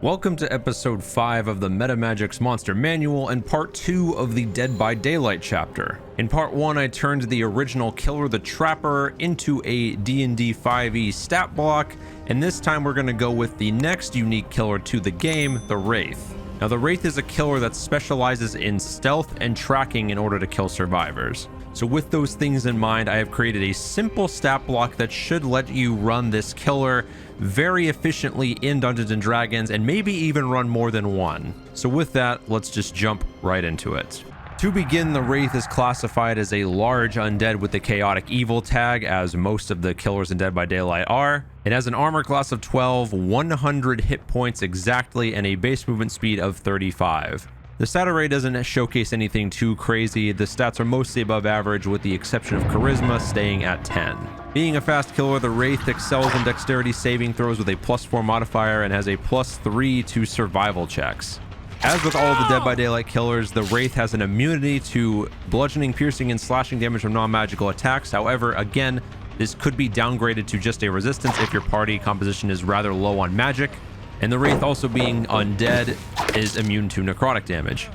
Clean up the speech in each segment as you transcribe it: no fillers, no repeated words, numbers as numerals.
Welcome to episode 5 of the MetaMagix Monster Manual and part 2 of the Dead by Daylight chapter. In part 1, I turned the original Killer the Trapper into a DnD 5e stat block, and this time we're going to go with the next unique killer to the game, the Wraith. Now, the Wraith is a killer that specializes in stealth and tracking in order to kill survivors. So with those things in mind, I have created a simple stat block that should let you run this killer very efficiently in Dungeons & Dragons and maybe even run more than one. So with that, let's just jump right into it. To begin, the Wraith is classified as a large undead with the chaotic evil tag, as most of the killers in Dead by Daylight are. It has an armor class of 12, 100 hit points exactly, and a base movement speed of 35. The stat array doesn't showcase anything too crazy. The stats are mostly above average with the exception of charisma staying at 10. Being a fast killer, the Wraith excels in dexterity saving throws with a +4 modifier and has a +3 to survival checks. As with all the Dead by Daylight killers, the Wraith has an immunity to bludgeoning, piercing, and slashing damage from non-magical attacks. However, again, this could be downgraded to just a resistance if your party composition is rather low on magic. And the Wraith, also being undead, is immune to necrotic damage.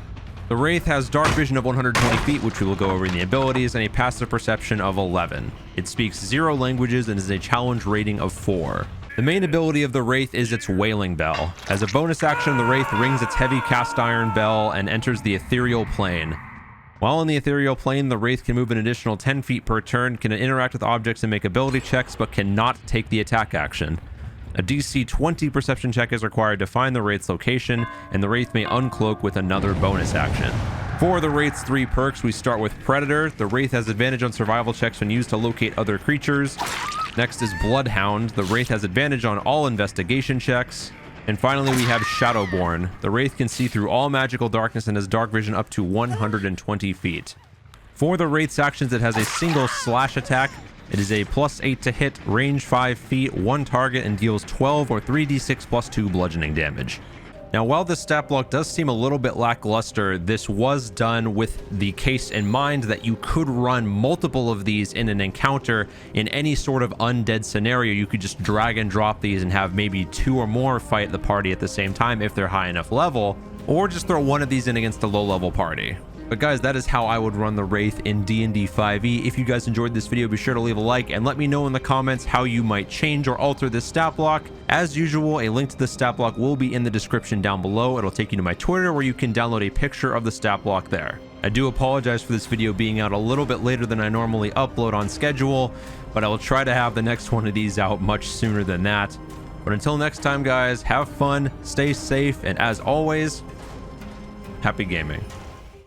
The Wraith has dark vision of 120 feet, which we will go over in the abilities, and a passive perception of 11. It speaks 0 languages and is a challenge rating of 4. The main ability of the Wraith is its Wailing Bell. As a bonus action, the Wraith rings its heavy cast iron bell and enters the ethereal plane. While in the ethereal plane, the Wraith can move an additional 10 feet per turn, can interact with objects and make ability checks, but cannot take the attack action. A DC 20 perception check is required to find the Wraith's location, and the Wraith may uncloak with another bonus action. For the Wraith's 3 perks, we start with Predator. The Wraith has advantage on survival checks when used to locate other creatures. Next is Bloodhound. The Wraith has advantage on all investigation checks. And finally, we have Shadowborn. The Wraith can see through all magical darkness and has dark vision up to 120 feet. For the Wraith's actions, it has a single slash attack. It is a +8 to hit, range 5 feet, 1 target, and deals 12 or 3d6 +2 bludgeoning damage. Now, while this stat block does seem a little bit lackluster, this was done with the case in mind that you could run multiple of these in an encounter in any sort of undead scenario. You could just drag and drop these and have maybe 2 or more fight the party at the same time if they're high enough level, or just throw one of these in against a low-level party. But guys, that is how I would run the Wraith in D&D 5e. If you guys enjoyed this video, be sure to leave a like and let me know in the comments how you might change or alter this stat block. As usual, a link to the stat block will be in the description down below. It'll take you to my Twitter where you can download a picture of the stat block there. I do apologize for this video being out a little bit later than I normally upload on schedule, but I will try to have the next one of these out much sooner than that. But until next time, guys, have fun, stay safe, and as always, happy gaming.